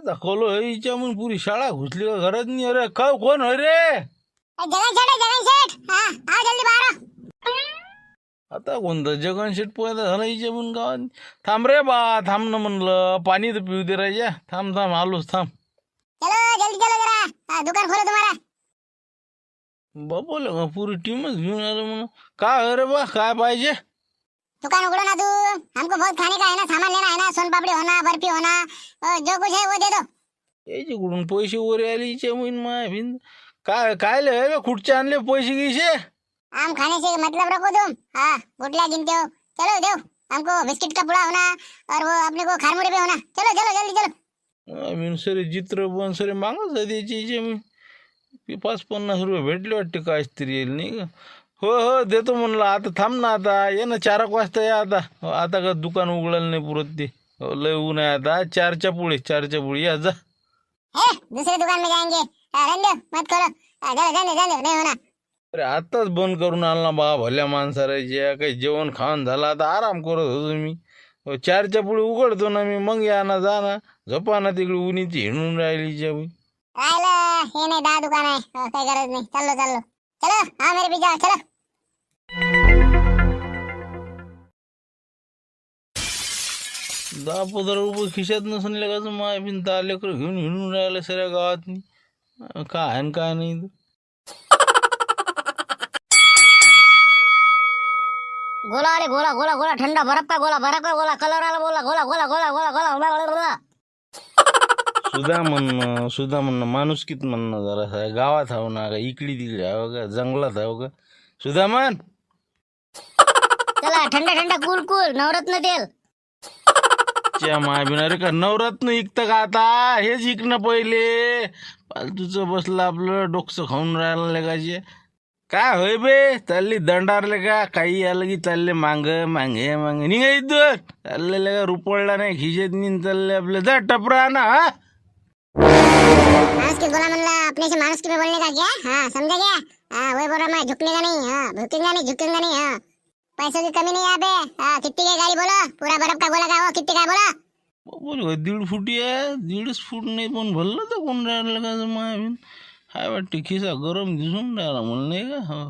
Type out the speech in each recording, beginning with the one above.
दाखवलो हिच्या म्हणून पुरी शाळा घुसली का घरात नाही. अरे का कोण होय रे? जगन शेठ हाँ आओ जल्दी बाहर आता कोणतं जगन शेट पोहायला झालं हिच्या म्हणून गावात. थांब रे बा, थांब ना म्हणलं, पाणी तर पिऊ दे राजा. थांब थांब आलोच, थांब. चलो जल्दी चलो जरा दुकान खोलो तुम्हारा. बापा लगा पुरी टीमच घेऊन आलो म्हणून. काय अरे बा, काय पाहिजे? दुकान उघड़ो ना तू, हमको बहुत खाने का है ना, सामान लेना है ना, सोन पापड़ी होना, बर्फी होना, जो कुछ है वो दे दो. याचे कुठून पैसे वर आले हिच्या म्हणून माय भिन. काय काय लय खुर्चे आणले पैसे गिसे? आम खाने से मतलब रखो तुम. हाँ गुटलिया गिनते हो. चलो दो हमको बिस्किट का पुड़ा होना और वो अपने को खारमुड़े पे होना. चलो चलो जल्दी चलो. मीन सरे चित्र पण सरे मागच आहे द्यायचे हिचे मी. 50-50 रुपये भेटले वाटते काय तरी येईल नाही का. हो हो देतो म्हणलं. आता थांब ना, आता ये ना 4 वाजता या आता. आता का दुकान उघडायला नाही पुरत ते. लय ऊन आहे आता. 4च्या पुढे या जा. है दूसरे दुकान में जाएंगे. रहने दो मत करो. जाने नहीं होना. अरे आताच बंद करून आणला बा भल्या माणसारायच्या. काही जेवण खाऊन झालं, आता आराम करत होतो मी. 4च्या पुढे उघडतो ना मी, मग या ना जा ना. झोपा ना तिकडे उन्हीची हिंडून राहिली जेवी. राहिलं हे नाही 10 दुकान आहे. काही गरज नाही. चलो हाँ मेरे पीछे चलो. 10-15 रुपये खिशात नसून लगायचं माय बिन. 10 लेकर घेऊन हिंडून राहिलं सगळ्या गावात. काय आहे काय नाही. गोला वाले गोला ठंडा बर्फ का गोला कलर वाला गोला. सुद्धा म्हणणं माणुसकीत म्हणणं जरा गावात हवं ना का इकडी तिकडे हवं का जंगलात हवं का? सुद्धा म्हण. चला ठंडा कूल नवरत्न तेल. माय बिना रे का नवरत्न इकतं का आता? हेच इकणं पहिले. फालतूचं बसलं आपलं डोकसं खाऊन राहिलं लगायचे. काय होय बे, चालली दंडारले का? काही आलं की चालले मांगे निघा इथं. चाललेलं का रुपडला नाही खिशेत नीन चालले आपले. जा टपरा ना. हा मानुस की गोला म्हणला अपने से मानुस की में बोलने का क्या? हाँ समझा क्या? हाँ वही बोल रहा मैं. झुकने का नहीं. हाँ झुकेगा नहीं. हाँ पैसों की कमी नहीं यहाँ पे. हाँ कितनी की गाड़ी बोलो. पूरा बर्फ का गोला का हो कितनी का बोलो. बोल 1.5 फुटी आहे. 1.5 फूट नाही पण भरलं तर कोण राहिलं का माय बिन. हाय वाटते खिसा गरम दिसून राहिला म्हणून नाही का. हो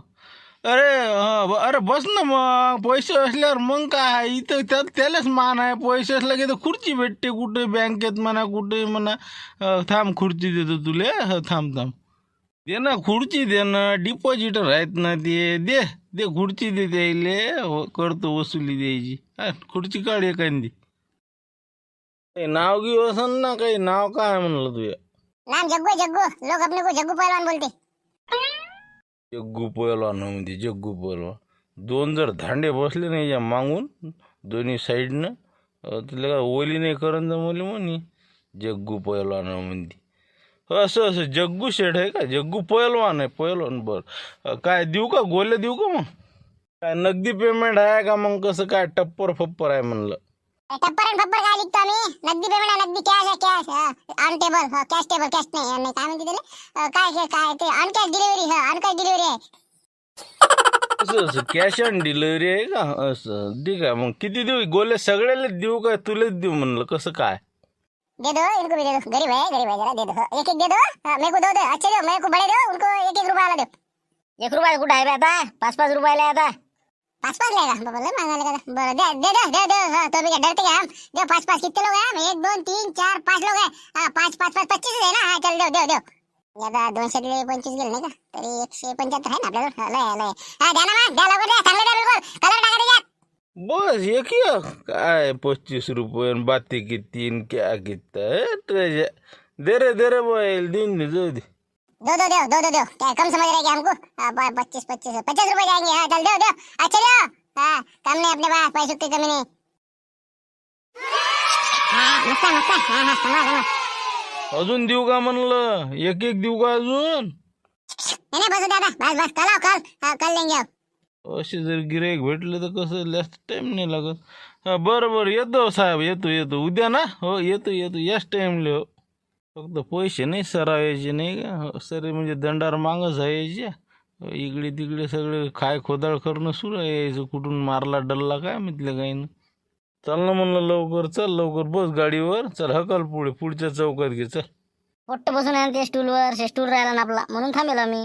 अरे बस ना मग. पैसे असल्यावर मग काय इथं त्यालाच मान आहे. पैसे असला की तर खुर्ची भेटते कुठे बँकेत म्हणा कुठे म्हणा. थांब खुर्ची देतो तुले. थांब दे ना खुर्ची दे ना. डिपॉझिटर आहेत ना ते. दे खुर्ची दे द्यायले. करतो वसुली द्यायची. खुर्ची काढ एखादी. नाव घेऊ असं ना काही. नाव काय म्हणलं तुझ्या? नाम जग्गू. लोग अपने को जग्गू पहलवान बोलते. जग्गू पहलवान म्हणजे जग्गू पहलवान. 2 जर धांडे बसले नाही या मागून दोन्ही साईडनं तिला का ओली नाही करन जमली म्हणे. जग्गू पहलवान म्हणते. असं जग्गू शेठ आहे का? जग्गू पहलवान आहे. पहलवान बरं. काय देऊ का? गोले देऊ का मग? काय नगदी पेमेंट आहे का मग कसं काय? टप्पर फप्पर आहे म्हणलं. टप्पर काय लिखतो आम्ही? नगदी पेमेंट आहे. नगदी कॅश ऑन टेबल. कॅश नाही काय म्हणते त्याला. काय ते ऑन कॅश डिलिव्हरी आहे. असं कॅश ऑन डिलिव्हरी आहे का? असं ठीक आहे. मग किती देऊ? गोले सगळ्याला देऊ का तुलाच देऊ म्हणलं? कसं काय? दे दो इनको भी दे दो. गरीब है जरा दे दो. एक दे दो. मेरे को 2 दो. अच्छे दो. मेरे को बड़े दो. उनको 1 रुपया वाला दो. 1 रुपया कुठं आहे आता? 5 रुपयाला आहे आता. 5 लेगा बाबा लय मागायला का? बरं दे. हाँ तो भी क्या डरते क्या हम? दो 5 कितने लोग हैं हम? 1 2 3 4 5 लोग हैं. हाँ 5 25 है ना. हाँ चल दो. आता 200 दिले 25 गेले नाही का? तरी 175 आहे ना आपल्याकडे. लय हा द्या ना मग. द्या लवकर द्या. चांगलं द्या बिलकुल. कलर टाका त्याच्यात. बस एक काय 25 रुपये बाती की 3 क्या कितना. दे रे बोल दिन दे. दो. क्या कम समझ रहे क्या हमको? 25 रुपए जाएंगे. हाँ चल दो. अच्छा लो. हाँ कम नहीं अपने पास. पैसों की कमी नहीं. हाँ मस्त. हाँ समझ. अजून देऊ का म्हणलं? एक देऊ का अजून? नहीं बस दादा बस कल लेंगे. असे जर गिराईक भेटले तर कसं जास्त टाइम नाही लागत. बरं येतो साहेब. येतो उद्या ना. हो येतो याच टाइमले. हो फक्त पैसे नाही सरावायचे नाही का. सर म्हणजे दंडार मागच यायचे. इकडे तिकडे सगळे काय खोदाळ करणं सुरू आहे. यायचं कुठून मारला डल्ला काय म्हटलं काही ना. चल ना म्हणलं लवकर, चल लवकर बस गाडीवर, चल हकल पुढे, पुढच्या चौकात घे चल. पोट्ट बसून आहे ते स्टूलवर, स्टूल राहिला ना आपला म्हणून थांबेलो मी.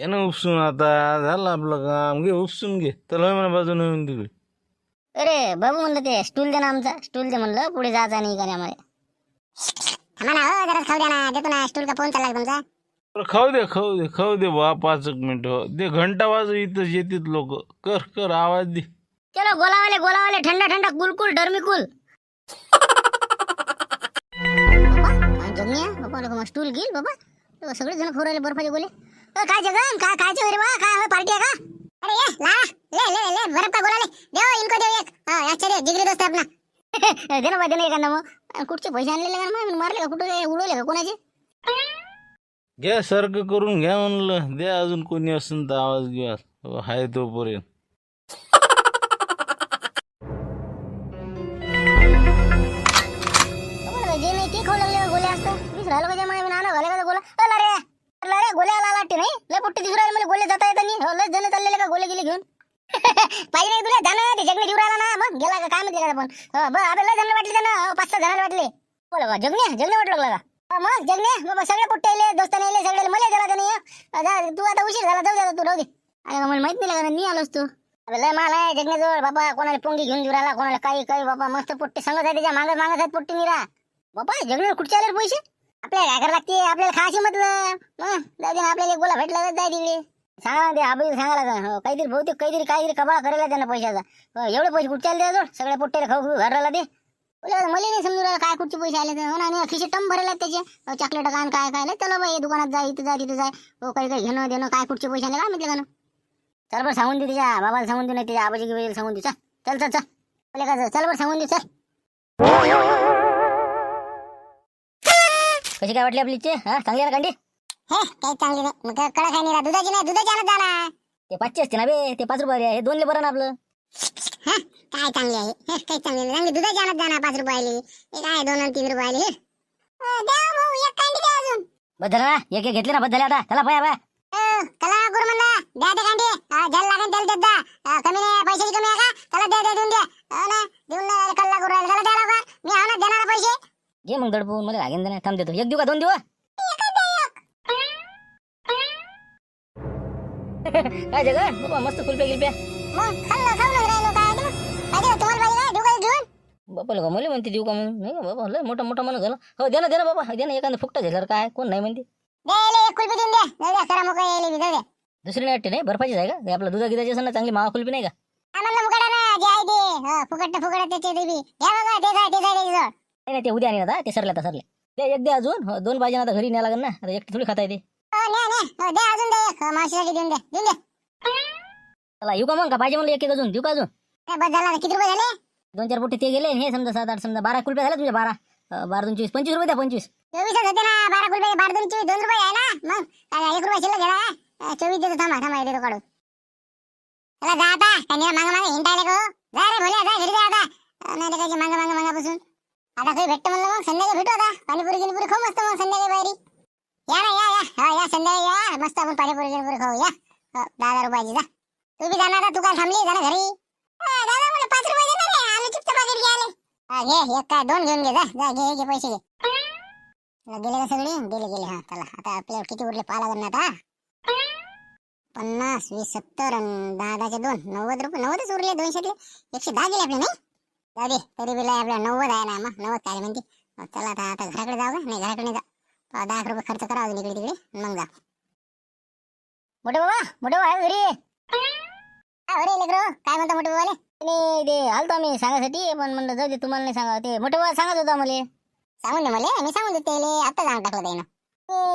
ये ना उपसून, आता झालं आपलं काम, घे उपसून घे. चल होय म्हणा बाजूने येऊन तिकडे. अरे बाबू म्हणलं ते स्टूल दे ना, आमचा स्टूल दे म्हणलं, पुढे जायचं नाही का आम्हाला. थांबा ना हो, जरा खाऊ द्या ना, देतो ना स्टूल का फोन चालला तुमचा. बरं खाऊ दे बा 5 मिनिट. हो दे, घंटा वाजू, इथं येतात लोक. कर कर आवाज दे. चलो गोलावाले ठंडा ठंडा कुल डरमिकुल. बाबा लोक स्टूल घेईल बाबा, सगळे जण खाऊ राहिले बर्फाचे गोले. काय जगन काय खायचे रे बा, काय पार्टी आहे का? अरे ये ला ले बर्फ का गोला ले, देव इनको देव एक. अच्छा दे, जिगरी दोस्त आहे अपना. दे ना दे ना एखादा. मग कुठचे पैसे आणलेले का मग मारले का, कुठे उडवले का कोणाचे? घ्या सारखं करून घ्या म्हणलं. द्या अजून कोणी असेल तर आवाज घ्या, हाय तोपर्यंत. जे नाही ते खाऊ लागले गोले असतं. वीस राहिलो का जमा नाना घाले का गोला. रे गोल्या आला वाटते नाही, लय पोट्टी दिसू राहिले मला गोले जाता येत नाही. लय जण चाललेले का गोले गेले घेऊन. पाहिजे नाही तुला जाणं, ते जगणे जीव राहिला ना, मग गेला का काय माहिती का पण. अबे लय जण वाटले त्यांना, 5-6 जणांना वाटले. बोला जगणे वाटलं का? मग जगणे बाबा सगळे पोट्टे आले, दोस्ताने आले सगळे, मला गेला त्याने. तू आता उशीर झाला, जाऊ दे तू, राहू दे. अरे मला माहित नाही लागला, मी आलोस तू. अबे लय माल आहे जगण्याजवळ बाबा, कोणाला पोंगी घेऊन देऊ राहिला, कोणाला काही बाबा. मस्त पोट्टे सांगत आहे, त्याच्या मागत आहेत पोट्टे निरा बाबा. जगणे कुठचे आले पैसे? आपल्याला काय करावं लागते, आपल्याला खायची म्हटलं. मग जाऊ दे ना, आपल्याला एक गोला भेटला जाय तिकडे. सांगा ना ते आबी सांगा लागेल. काहीतरी बहुतेक काहीतरी कबाळा करायला त्यांना पैशाचा. एवढे पैसे कुठचे आले त्याजवळ, सगळ्या पोट्टेला खाऊ घरला ते. मला नाही समजून राहिलं काय कुठचे पैसे आले तर. हो ना, खिशे टम भरले त्याचे, चॉकलेट कान काय काय. चला बाई दुकानात जा, इथं जा तिथं जाय. हो काही घेणं देणं, काय कुठचे पैसे आले काय म्हटलं का ना. चल बरं सांगून दे, त्याच्या बाबाला सांगून दे, नाही त्याच्या आबाजी की सांगून दे. चल चल बरं सांगून दे चल. कशी काय वाटली आपली इच्छे? हा चांगली ना कांडी? हे काही चांगली नाही, मग कडा खाय नाही, दुधाची नाही, दुधाची आणत जाणार. ते 5चे असते ना बे, ते 5 रुपये आहे, 2 बरं ना आपलं. काय चांगली आहे, काही चांगली नाही, चांगली दुधाची आणत जाणार 5 रुपयाली. हे काय 2 आणि 3 रुपयाली. एक कांडी द्या अजून. बस झालं ना, एक घेतले ना, बस झाले आता. चला बाय कला गुरु म्हणला द्या ते कांडी, ज्याला लागेल त्याला देत जा. कमी नाही, पैशाची कमी आहे का? चला देऊन द्या. देऊन कल्ला गुरु चला द्या लवकर, मी आहो ना देणार पैसे. घे मग दडपून, मला लागेल नाही, थांब देतो. 1 देऊ का 2 देऊ? काय जगन बाबा, मस्त कुलप्या गिलप्या. मग खाऊन राहिलो काय पाहिजे तुम्हाला, पाहिजे देऊ का घेऊन? बाबा लोक मला म्हणते देऊ का म्हणून. नाही का बाबा, लय मोठा माणूस झाला. हो दे ना बाबा, दे ना एखादं फुकटा झाल्यावर काय, कोण नाही म्हणते. एक कुल्फी देऊन द्या, जाऊ द्या खरा मोकळा यायला जाऊ द्या. दुसरी नाही वाटते नाही, बर्फाचीच आहे का? आपलं दुधा गिदाची असेल ना चांगली, मावा कुल्फी नाही का? आम्हाला मुकाडा ना जे आहे ते, फुकट त्याचे देवी घ्या बघा. ते नाही ते उद्या नाही आता, ते सरले ते एक दे अजून. 2 पाहिजे ना, आता घरी न्याय लागेल ना, आता एकटी थोडी खाता येते. द्या अजून द्या, मावशीसाठी देऊन द्या. चला येऊ का मग, का पाहिजे म्हणलं एक अजून देऊ का? अजून बस झाला. किती रुपये झाले? 2-4 पोटे ते गेले, हे समजा 7-8 समजा 12 कुल्प्या झाल्या तुझ्या. 12 2 24 25 रुपये द्या. 25 24 होते ना, 12 कुल्प्या 12 2 24 2 रुपये आहे ना. मग काय 1 रुपया शिल्लक गेला. 24 देतो, थांबा देतो काढून. चला जा आता, त्यांनी मागं हिंटायला गो. जा रे भोल्या, जा घरी जा आता. नाही त्याच्या मागं बसून आता काही भेटतं म्हणलं, मग संध्याकाळी भेटू. आता पाणीपुरी खाऊ मस्त, मग संध्याकाळी बाहेरी या ना. या संध्याकाळी या मस्त, आपण पाणीपुरी खाऊ या. 10 रुपयाची. जा तू बी जाणार, तू काय थांबली जा ना घरी. दादा मला 5 रुपये देणार आहे, आलू चिप्स पाकिट घ्यायला. घे एक काय 2 घेऊन घे. जा घे पैसे घे. गेले का सगळे? गेले. हा चला आता आपल्याला किती उरले पाहा लागेल ना आता. 50 20 70 आणि 10 2 90 रुपये. 90च उरले, 200 110 गेले आपले नाही. जाऊ दे, तरी बिला आपल्या 90 आहे ना. मग 90 काय म्हणते. चला आता घराकडे जाऊ का? नाही घराकडे जा. 10 रुपये खर्च करा अजून इकडे तिकडे, मग जा. मोठे बाबा आहे घरी? अरे लेकरो काय म्हणता मोठे बाबाले? ते आलतो आम्ही सांगासाठी, पण म्हणलं जाऊ दे, तुम्हाला नाही सांगा. ते मोठे बाबा सांगत होता मला. सांगून दे मला, मी सांगून देते. आता जाऊन टाकलं त्यानं.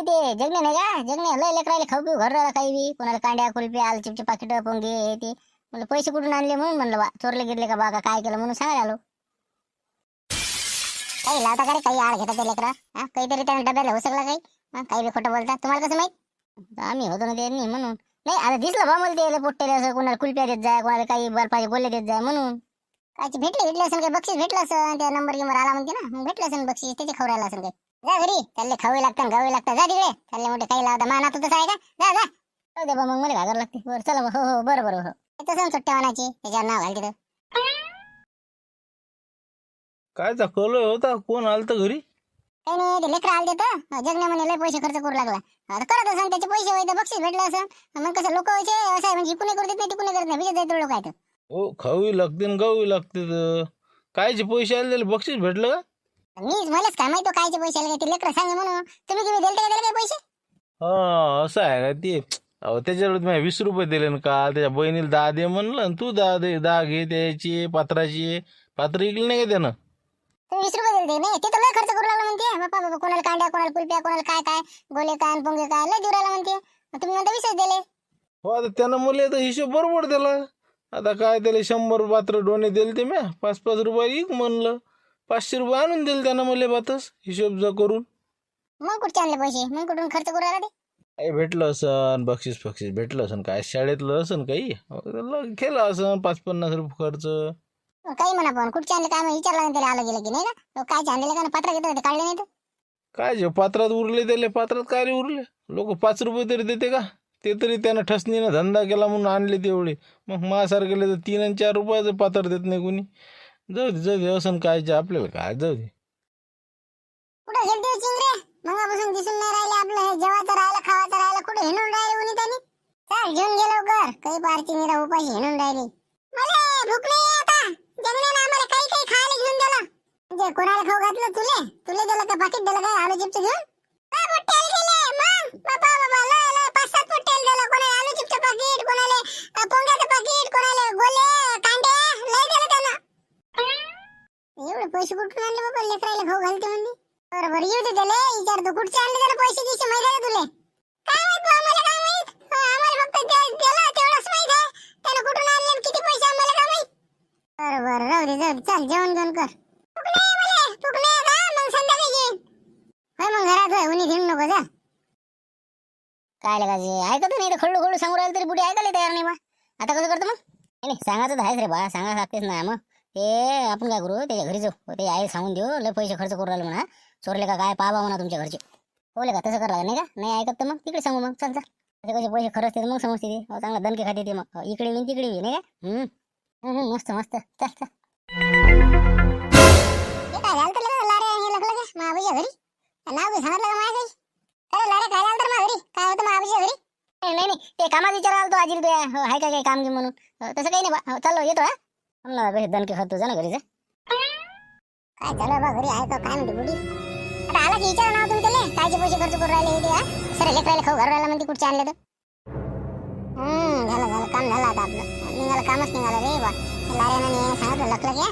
ते जगणे नाही का, जगणे लय लेकरायला खाऊ पिऊ घर राहिला काही बी. कोणाला कांड्या कुल्फी आलू चिपचे पाकिट पोंगे हे ते. म्हणलं पैसे कुठून आणले म्हणून म्हणलं बा, चोरले गेले का बा, का काय केलं म्हणून सांगायला आलो. काही लावता का रे, काही आळ घेतात ते लेकरा. काहीतरी त्यानं डब्याला हो सगळं काही बी खोटं बोलतात. तुम्हाला कसं माहित? आम्ही होतो ना ते म्हणून. नाही आता दिसलं बा मला ते पोट्टेले, असं कोणाला कुल्प्या देत जाय, कोणाला काही बर्फाचे गोले देत जाय म्हणून. कायची भेटले असेल, काही बक्षीस भेटलं असं, त्या नंबर गिंबर आला म्हणते ना, मग भेटलं असेल बक्षीस, त्याचे खाऊ राहिला असेल काही. जा घरी, त्याला खाऊ लागतात गावी लागतात. जा तिकडे, त्याला मोठे काही लावता माना तू तसं आहे का? जा जाऊ दे बा, मग मला घागर लागते. बरं चला. हो बरं. तसं सुट्ट्या वानाची त्याच्यावर नाव घाल तिथं. कायचा कल होता, कोण आलं तर घरी? काही नाही, ते लेकरं आले तर जगण्या म्हणे लय पैसे खर्च करू लागला. आता करत असं त्याचे पैसे होते, बक्षीस भेटलं असं. मग कसं लोक व्हायचे असं आहे, म्हणजे इकडून करत नाही तिकडून करत नाही, विजय जायचं लोक आहेत. हो, खाऊही लागते न गाऊही लागते तर. कायचे पैसे आले त्याला, बक्षीस भेटलं का? मीच मलाच काय माहिती कायचे पैसे आले, ते लेकरं सांगे म्हणून. तुम्ही किती दिले का त्याला काही पैसे? हा, असं आहे का ते? अहो, त्याच्यावर तुम्ही 20 रुपये दिले ना का? त्याच्या बहिणीला 10 दे म्हणलं आणि तू 10 दे, 10 घे त्याची पात्राची. पात्र इकली नाही का त्यानं? तुम्ही 20 रुपये दिले नाही, ते तर लय खर्च करू लागला म्हणते. बापा बाबा, कोणाला कांड्या, कोणाला कुल्प्या, कोणाला काय काय गोले काय पोंगे काय लय देऊ राहिला म्हणते. तुम्ही म्हणता 20 दिले. हो, आता त्यानं मला तर हिशोब बरोबर दिला. आता काय त्याला 100 पात्र डोणे दिले ते म्या 5-5 रुपये इक म्हणलं. 500 रुपये आणून दिले त्यानं मला बातच हिशोब करून. मग कुठचे आणले पैसे? मग कुठून खर्च करू राहिला ते? काही भेटलं असन, बक्षीस फक्षीस भेटलं असन, काय शाळेतलं असन काही केलं असन 5-50 रुपये खर्च. काही म्हणा, पण कुठचे आणले काय माहिती, विचारला त्याला आलं गेलं की नाही का? काय आणलेलं का पात्र घेतलं ते काढले नाही तर. काय जे पात्रात उरले त्याले, पात्रात काय रे उरले? लोक 5 रुपये तरी देते का? ते तरी त्यानं ठसनीनं धंदा केला म्हणून आणले तेवढे. मग माझ्यासारखेले तर 3 आणि 4 रुपयाचं पात्र देत नाही कोणी. जाऊ दे असन काय आपल्याला काय, जाऊ दे. कुठं गेलते चिंगरे? मगापासून दिसून नाही राहिले. आपलं हे जेवायचं राहिलं, खावायचं राहिलं, कुठे हिंडून राहिले कोणी त्यांनी? चल घेऊन गेलो कर, काही पारची निरा उपाशी हिंडून राहिली. मला भूक नाही आता. जगण्यानं आम्हाला काही काही खायला घेऊन दिलं. म्हणजे कोणाला खाऊ घातलं? तुले दिलं का पाकिट दिलं काय आलू चिप्स घेऊन? पोट्टेल दिले मग. बाबा बाबा, लय 5-7 पोट्टेल दिलं. कोणाला आलू चिप्सचं पाकिट, कोणाला पोंग्याचं पाकिट, कोणाला गोले कांडे लय दिलं त्यानं. एवढे पैसे कुठून आणले बाबा? लेकरायला खाऊ घालते म्हणजे. बरोबर येऊ दे त्याला, विचारतो कुठचे आणले त्याला पैसे दिसे माहिती आहे तुले? काय माहित बा, आम्हाला काय माहित. आम्हाला फक्त दिलं तेवढंच माहित आहे. त्याला कुठून आणले आणि किती पैसे आम्हाला काय माहित. बरोबर, राहू दे जाऊ दे. चल जेवण घेऊन कर. भूक नाही मला, भूक नाही आता. मग संध्याकाळी येईन. होय मग घरात होय, उन्ही घेऊन नको जा. काय लागायचे ऐकत नाही, खळू खळू सांगू राहिलं तरी बुडी ऐकायला तयार नाही बा. आता कसं करतो मग? नाही सांगायचं तर आहेच रे बा, सांगा लागतेच ना. मग ते आपण काय करू, त्याच्या घरी जाऊ, ते आई सांगून देऊ लय पैसे खर्च करू राहिले म्हणा, चोरले का काय पाहा म्हणा तुमच्या घरचे. बोले का तसं करायला नाही का? नाही ऐकत तर मग तिकडे सांगू. मग चल चल, कसे कसे पैसे खरंच ते मग समजते ते. चांगला दणके खाते ते मग, इकडे येईन तिकडे येईन नाही का? मस्त मस्त, चल चल. हे काय झालं तर लारे हे लागलं का महाबाईच्या घरी? नाव काही सांगितलं का माझ्या घरी? काय लारे काय झालं तर माझ्या घरी? काय होतं महाबाईच्या घरी? नाही नाही, ते कामात विचारायला तो आजी तुया हाय का काही काम घेऊन म्हणून. तसं काही नाही बा, चाललो येतो. हा म्हणलं कसे दणके खातो जा ना घरी जा. काय झालं बा घरी आहे का काय म्हणते बुडी? आता आला की विचारा ना तुम्ही त्याला, कायचे पैसे खर्च करून राहिले ते. सर लेकरायला खाऊ घर राहिला म्हणते कुठचे आणले तर. झालं काम झालं आता आपलं. निघालं, कामच निघालं रे बा. लाऱ्यानं सांगितलं लकलं घ्या,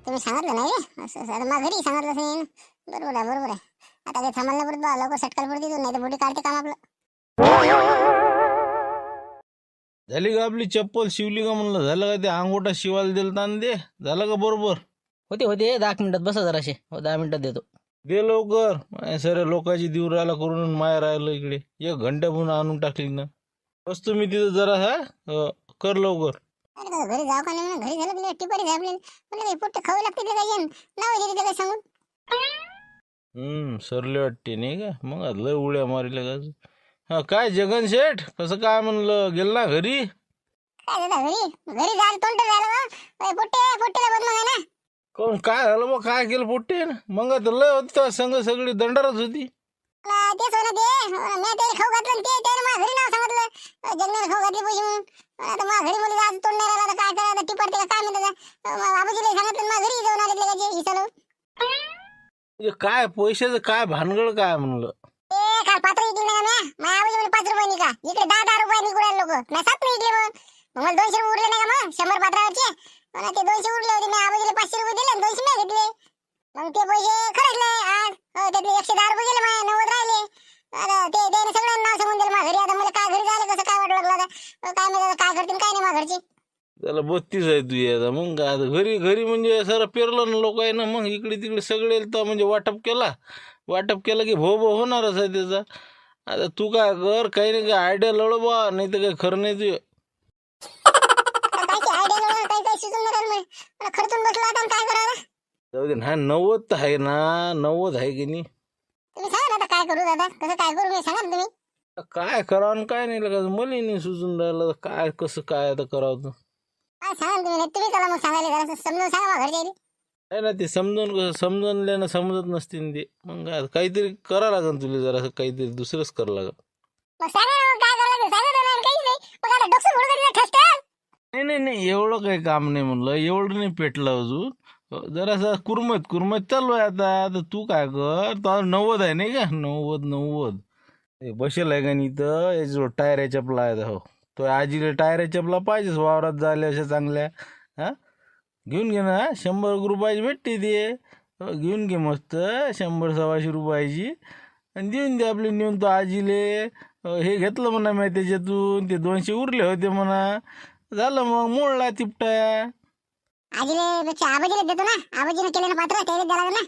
तुम्ही सांगितलं नाही रे असं असं. मग घरी सांगितलं नाही. बरोबर आहे बरोबर आहे. आता काही थांबायला पडत बा, लवकर सटकाल पडते तू, नाही तर बुडी काढते काम आपलं. झाली का आपली चप्पल शिवली का म्हणलं? झालं का ते अंगोटा शिवायला दिलं ताण दे? झालं का बरोबर? होते 10 मिनिटात बसा जराशे. 10 मिनिटात देतो. दे लवकर. माय सर लोकांची दिव राहिला करून माय राहिलं इकडे. 1 घंटा म्हणून आणून टाकली ना. बसतो मी तिथं जरा. कर लवकर. अरे घरी जाऊ का नाही म्हणा, घरी झालं टिपारी झाली म्हणजे पोट खाऊ लागते ते काय नाव देते काय सांगून. सरले वाटते नाही का? मग लय उड्या मारल्या का? हा काय जगन शेठ, कसं काय म्हणलं, गेल ना घरी? काय दादा घरी जायला तोंड झालं बा. पोट्टेला बदल आहे ना. कोण काय झालं बा? काय केलं पोट्टे? मग तर लय होती संघ, सगळी दंडारच होती. तेच हो ना ते. मी त्याला खाऊ घातलं ते त्याने माझ्या घरी नाव सांगितलं, जगण्याला खाऊ घातली पैसे म्हणून. आता माझ्या घरी मुली आज तोंड नाही राहिला, काय करायला टिपारते का काय म्हणतात. बाबूजीला सांगितलं माझ्या घरी जाऊन आले त्याचे हिसालो. काय पैशाचं काय भानगड काय म्हणलं? ते काल पात्र इकली ना म्या. माझ्या आबाजी म्हणे 5 रुपये निका, इकडे 10 रुपये निघू राहिले लोक. मी 7 इकले. मग मला 200 रुपये उरले नाही का? मग 100 पात्रावरचे मला ते 200 उरले होते. मी आबाजीला 500 रुपये दिले, 200 मी घेतले. मग ते पैसे खरचले आज. त्यातले 110 रुपये गेले, माझे 90 राहिले. आता ते त्याने सगळ्यांना नाव सांगून दिलं माझ्या घरी. आता मला काय घरी जायला कसं काय वाटू लागलं आता. काय माहिती काय करतील काय नाही माझ्या घरचे. त्याला 32 आहे तू आता. मग काय आता घरी म्हणजे सर पेरलं ना लोक आहे ना. मग इकडे तिकडे सगळे तर म्हणजे वाटप केलं की भो होणारच आहे त्याचा. आता तू काय कर, काही नाही काय आयडिया लढ बा, नाही तर काही खरं नाही तू. काय सुचून नाही राहिलं मला. खर्चून बसला आता काय करायला. जाऊ दे ना. 90 तर आहे ना, 90 आहे की नाही? तुम्ही सांगा आता काय करू दादा, कसं काय करू मी सांगा ना तुम्ही. काय करावं आणि काय नाही का मला नाही सुचून राहिलं. काय कसं काय आता करावं? काय सांगा तुम्ही. तुम्ही चला मग सांगायला जरा समजून सांगा घरच्या. आहे ना ते समजून समजत नसते न ते. मग काय काहीतरी करा लागन तुला, जरा काहीतरी दुसरंच करावं लागन. मग सांगा ना, मग काय करायला लागेल? सांगा तर नाही, काहीच नाही. मग आता डोकं फोडून तरी ठसतं. नाही एवढं काही काम नाही म्हणलं, एवढं नाही पेटलं अजून. जरासं कुरमत चालू आहे आता. तर तू काय कर, तो 90 आहे नाही का, 90 हे बसेल आहे का नाही तर याच्याजवळ टायऱ्या चपला आहेत. हो तो आजीला टायऱ्या चपला पाहिजेच वावरात झाल्या अशा चांगल्या. हा घेऊन घे ना, 100 रुपयाची भेटते ते. घेऊन घे मस्त 100-125 रुपयाची आणि देऊन दे आपले नेऊन तो आजीले. हे घेतलं म्हणा मी त्याच्यातून, ते 200 उरले होते म्हणा. झालं मग मोडला तिपटा. आजीले पेक्षा आबाजीला देतो ना, आबाजीने केले ना पात्र, त्याला द्यायला लागेल ना.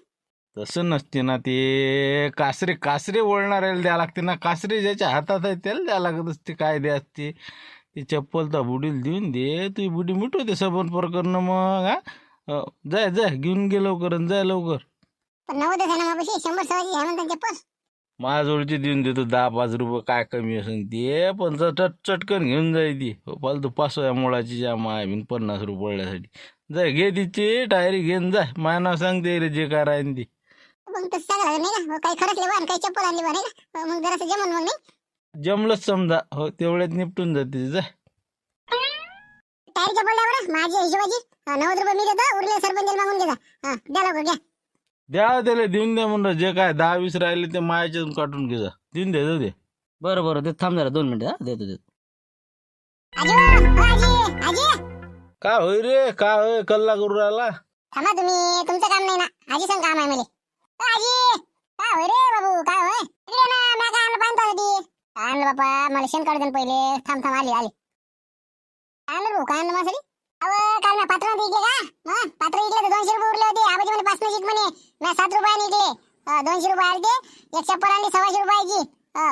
तसं नसते ना ते. कासरे ओढणाऱ्याला द्यावं लागते ना. कासरे ज्याच्या हातात आहे त्याला द्यावं लागत असते. काय द्या असते ते चप्पल तर बुडीला देऊन दे. तुझी बुडी मिटवते सबन प्रकरण मग. हा जाय घेऊन गे लवकर आणि जाय लवकर. पण 90 आहे ना मापाशी, 100-125 आहे म्हणतात चप्पल. माझ्याजवळचे देऊन देतो 10-5 रुपये काय कमी असेल ते. पण चटकन घेऊन जाय ती. फालतू 5 मुळाची ज्या माय बिन 50 रुपये पडल्यासाठी. जाय घे तिची डायरी घेऊन जाय. माझं नाव सांगते रे जे काय राहीन ते. मग तसं सांगा लागेल नाही का? मग काही खरंच लेवा आणि काही चप्पल आणली बा नाही का? मग जरासं जमन मग नाही. जमलंच समजा. हो तेवढ्यात निपटून जाते. जाय टायर चप्पल द्या बरं माझ्या हिशोबाची. 90 रुपये मी देतो, उरले सरपंचाला मागून घ्या. हा द्या लवकर घ्या. द्या त्याला देऊन द्या म्हणलं. जे काय 10-20 राहिले ते मायाच्यातून काढून घे जा. देऊन द्या जाऊ दे. बरं ते थांब जरा 2 मिनिटं. देतो आजी ओ, आजी आजी काय होय रे, काय होय कल्ला करू राहिला. थांबा तुम्ही, तुमचं काम नाही ना, आजी संग काम आहे मला. आजी काय होय रे बाबू, काय होय? इकडे ये ना, मी काय आणलं पाहता होती. काय आणलं बापा, मला शेण काढू दे ना पहिले. थांब आली. काय आणलं भाऊ, काय आणलं माझ्यासाठी? अहो काल मी पात्र इकले का? मग पात्र इकले तर 200 रुपये उरले होते. आबाजी म्हणे 5 इक म्हणे. मी 7 रुपयाने इकले. 200 रुपये आले ते. एक चप्पल आणली 125 रुपयाची.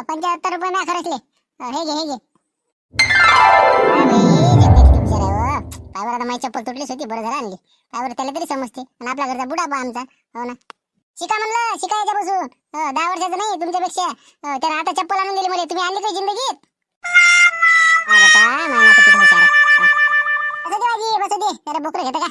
75 रुपये मी खर्चले. हे घे. काय बाई, जगदीश बिचारा हो. काय बरं आता माझी चप्पल तुटलीच होती, बरं झालं आणली. काय बरं त्याला तरी समजते. आणि आपल्या घरचा बुडा बा आमचा. हो ना, शिका म्हणलं, शिका याच्यापासून. 10 वर्षाचं नाही तुमच्यापेक्षा. त्याला आता चप्पल आणून दिली मला. तुम्ही आणली काही जिंदगीत? बापा मला किती हुशार आहे. बसू दे आजी, बसू दे. त्याला बोकरं घेतं का?